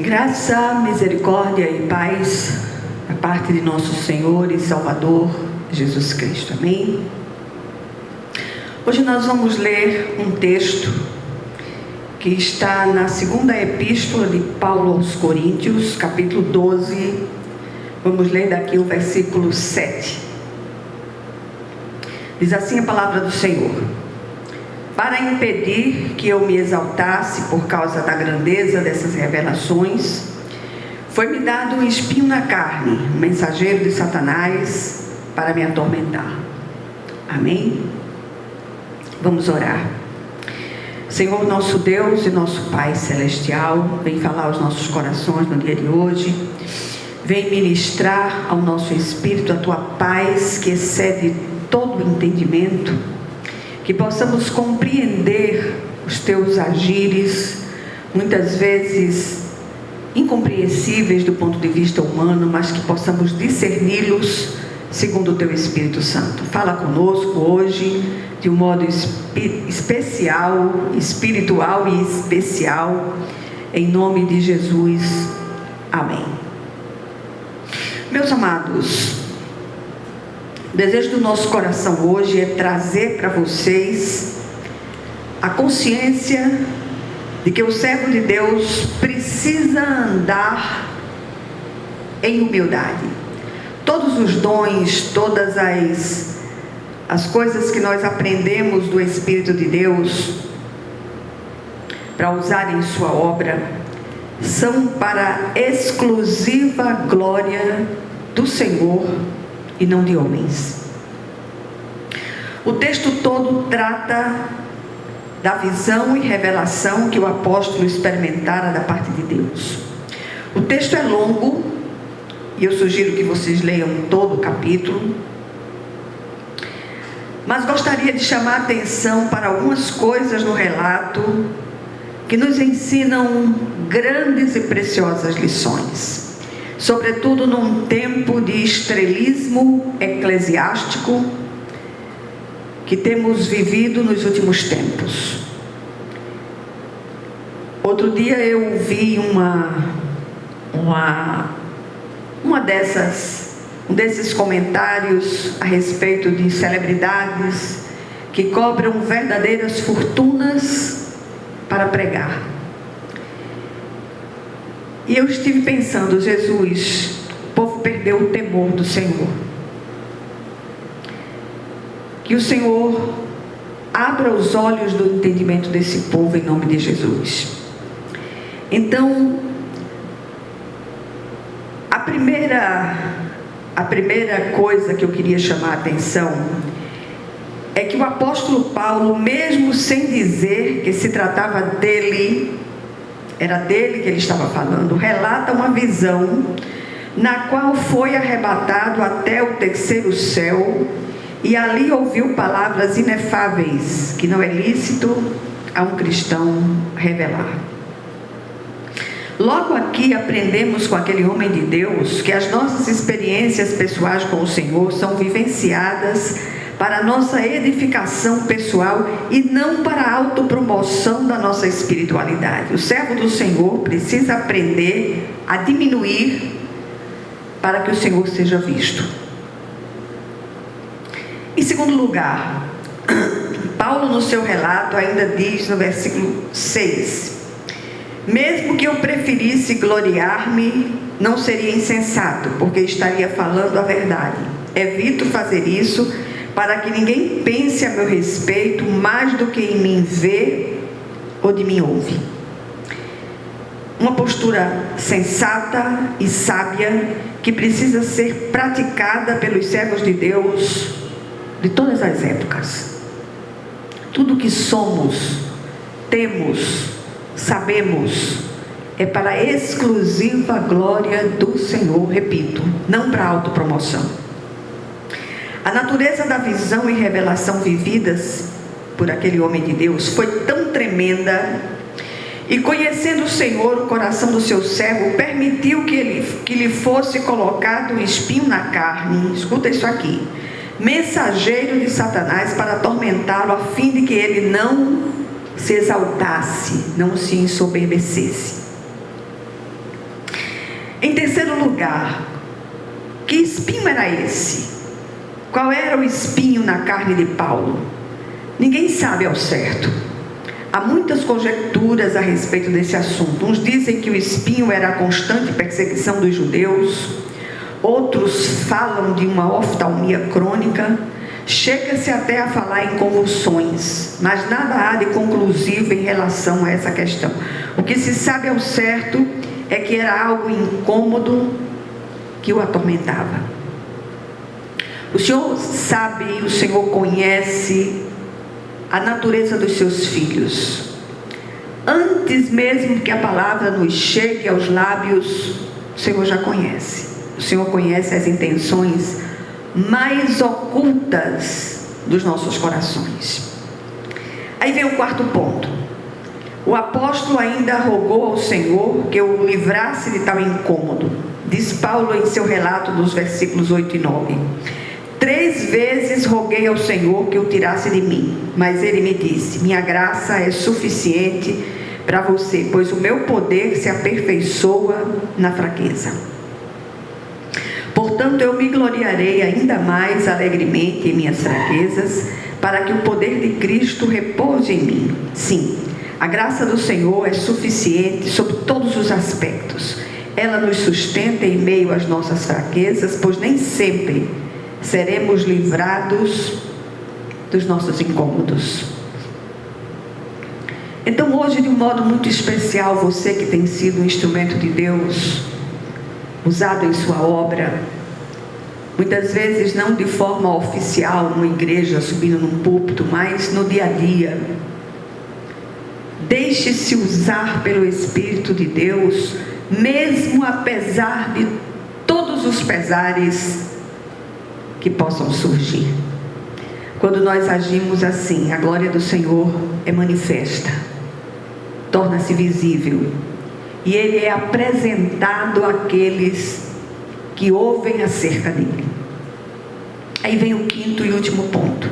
Graça, misericórdia e paz da parte de nosso Senhor e Salvador Jesus Cristo. Amém? Hoje nós vamos ler um texto que está na segunda epístola de Paulo aos Coríntios, capítulo 12. Vamos ler daqui o versículo 7. Diz assim a palavra do Senhor: para impedir que eu me exaltasse por causa da grandeza dessas revelações, foi-me dado um espinho na carne, um mensageiro de Satanás, para me atormentar. Amém? Vamos orar. Senhor, nosso Deus e nosso Pai Celestial, vem falar aos nossos corações no dia de hoje. Vem ministrar ao nosso espírito a Tua paz que excede todo o entendimento. Que possamos compreender os Teus agires, muitas vezes incompreensíveis do ponto de vista humano, mas que possamos discerni-los segundo o Teu Espírito Santo. Fala conosco hoje de um modo especial, espiritual e especial, em nome de Jesus. Amém. Meus amados, o desejo do nosso coração hoje é trazer para vocês a consciência de que o servo de Deus precisa andar em humildade. Todos os dons, todas as coisas que nós aprendemos do Espírito de Deus para usar em sua obra, são para exclusiva glória do Senhor e não de homens. O texto todo trata da visão e revelação que o apóstolo experimentara da parte de Deus. O texto é longo e eu sugiro que vocês leiam todo o capítulo, mas gostaria de chamar a atenção para algumas coisas no relato que nos ensinam grandes e preciosas lições, sobretudo num tempo de estrelismo eclesiástico que temos vivido nos últimos tempos. Outro dia eu vi um desses comentários a respeito de celebridades que cobram verdadeiras fortunas para pregar. E eu estive pensando, Jesus, o povo perdeu o temor do Senhor. Que o Senhor abra os olhos do entendimento desse povo em nome de Jesus. Então, a primeira coisa que eu queria chamar a atenção é que o apóstolo Paulo, mesmo sem dizer que se tratava dele, era dele que ele estava falando, relata uma visão na qual foi arrebatado até o terceiro céu e ali ouviu palavras inefáveis que não é lícito a um cristão revelar. Logo aqui aprendemos com aquele homem de Deus que as nossas experiências pessoais com o Senhor são vivenciadas para a nossa edificação pessoal e não para a autopromoção da nossa espiritualidade. O servo do Senhor precisa aprender a diminuir para que o Senhor seja visto. Em segundo lugar, Paulo no seu relato ainda diz no versículo 6: mesmo que eu preferisse gloriar-me, não seria insensato, porque estaria falando a verdade. Evito fazer isso para que ninguém pense a meu respeito mais do que em mim vê ou de mim ouve. Uma postura sensata e sábia que precisa ser praticada pelos servos de Deus de todas as épocas. Tudo que somos, temos, sabemos, é para a exclusiva glória do Senhor, repito, não para a autopromoção. A natureza da visão e revelação vividas por aquele homem de Deus foi tão tremenda, e conhecendo o Senhor, o coração do seu servo permitiu que lhe fosse colocado um espinho na carne. Escuta isso aqui: mensageiro de Satanás, para atormentá-lo, a fim de que ele não se exaltasse, não se ensoberbecesse. lugar. Que espinho era esse? Qual era o espinho na carne de Paulo? Ninguém sabe ao certo. Há muitas conjecturas a respeito desse assunto. Uns dizem que o espinho era a constante perseguição dos judeus. Outros falam de uma oftalmia crônica. Chega-se até a falar em convulsões, mas nada há de conclusivo em relação a essa questão. O que se sabe ao certo é que era algo incômodo que o atormentava. O Senhor sabe, o Senhor conhece a natureza dos seus filhos. Antes mesmo que a palavra nos chegue aos lábios, o Senhor já conhece. O Senhor conhece as intenções mais ocultas dos nossos corações. Aí vem o quarto ponto. O apóstolo ainda rogou ao Senhor que o livrasse de tal incômodo. Diz Paulo em seu relato dos versículos 8 e 9: 3 vezes roguei ao Senhor que o tirasse de mim, mas ele me disse: minha graça é suficiente para você, pois o meu poder se aperfeiçoa na fraqueza. Portanto, eu me gloriarei ainda mais alegremente em minhas fraquezas, para que o poder de Cristo repouse em mim. Sim, a graça do Senhor é suficiente sobre todos os aspectos. Ela nos sustenta em meio às nossas fraquezas, pois nem sempre seremos livrados dos nossos incômodos. Então hoje, de um modo muito especial, você que tem sido um instrumento de Deus, usado em sua obra, muitas vezes não de forma oficial, numa igreja, subindo num púlpito, mas no dia a dia, deixe-se usar pelo Espírito de Deus, mesmo apesar de todos os pesares que possam surgir. Quando nós agimos assim, a glória do Senhor é manifesta, torna-se visível, e Ele é apresentado àqueles que ouvem acerca dele. Aí vem o quinto e último ponto.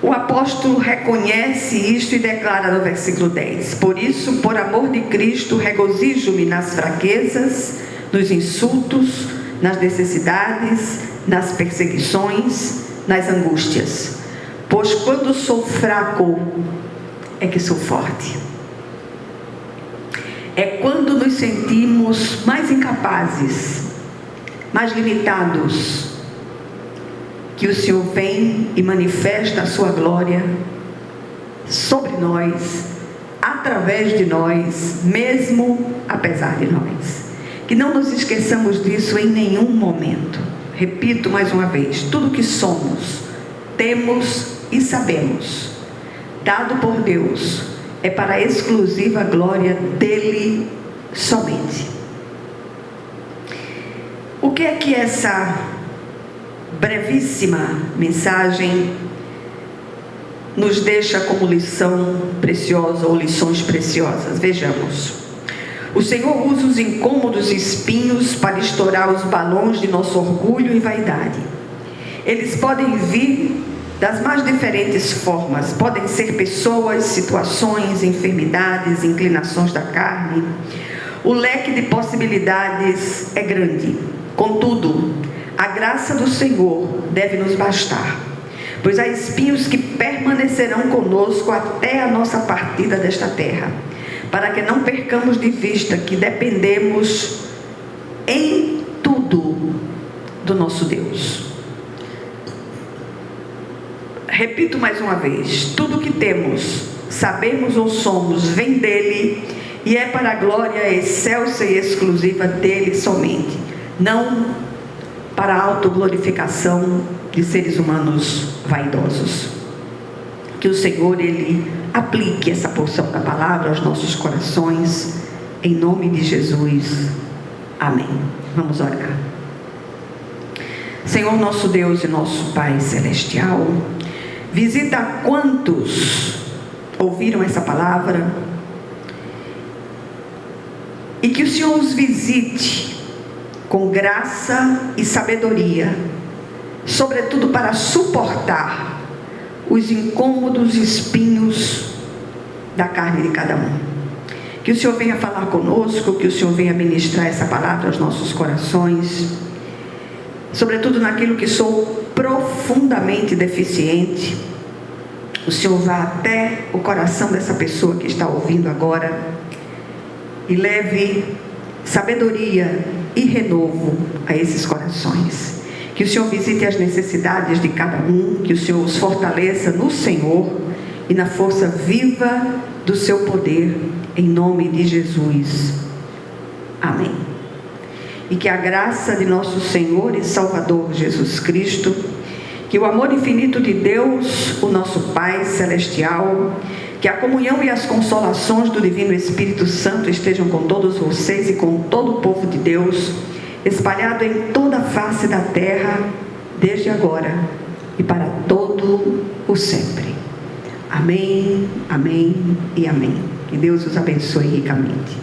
O apóstolo reconhece isto e declara no versículo 10: por isso, por amor de Cristo, regozijo-me nas fraquezas, nos insultos, nas necessidades, nas perseguições, nas angústias, pois quando sou fraco é que sou forte. É quando nos sentimos mais incapazes, mais limitados, que o Senhor vem e manifesta a sua glória sobre nós, através de nós, mesmo apesar de nós. Que não nos esqueçamos disso em nenhum momento. Repito mais uma vez: tudo que somos, temos e sabemos, dado por Deus, é para a exclusiva glória dele somente. O que é que essa brevíssima mensagem nos deixa como lição preciosa ou lições preciosas? Vejamos. O Senhor usa os incômodos espinhos para estourar os balões de nosso orgulho e vaidade. Eles podem vir das mais diferentes formas. Podem ser pessoas, situações, enfermidades, inclinações da carne. O leque de possibilidades é grande. Contudo, a graça do Senhor deve nos bastar, pois há espinhos que permanecerão conosco até a nossa partida desta terra, para que não percamos de vista que dependemos em tudo do nosso Deus. Repito mais uma vez: tudo que temos, sabemos ou somos, vem dele e é para a glória excelsa e exclusiva dele somente, não para a autoglorificação de seres humanos vaidosos. Que o Senhor, Ele aplique essa porção da palavra aos nossos corações, em nome de Jesus. Amém. Vamos orar. Senhor, nosso Deus e nosso Pai Celestial, visita quantos ouviram essa palavra, e que o Senhor os visite com graça e sabedoria, sobretudo para suportar os incômodos espinhos da carne de cada um. Que Que o Senhor venha falar conosco, que o Senhor venha ministrar essa palavra aos nossos corações, sobretudo naquilo que sou profundamente deficiente. O Senhor vá até o coração dessa pessoa que está ouvindo agora e leve sabedoria e renovo a esses corações. Que o Senhor visite as necessidades de cada um, que o Senhor os fortaleça no Senhor e na força viva do seu poder, em nome de Jesus. Amém. E que a graça de nosso Senhor e Salvador Jesus Cristo, que o amor infinito de Deus, o nosso Pai Celestial, que a comunhão e as consolações do Divino Espírito Santo estejam com todos vocês e com todo o povo de Deus, espalhado em toda a face da terra, desde agora e para todo o sempre. Amém, amém e amém. Que Deus os abençoe ricamente.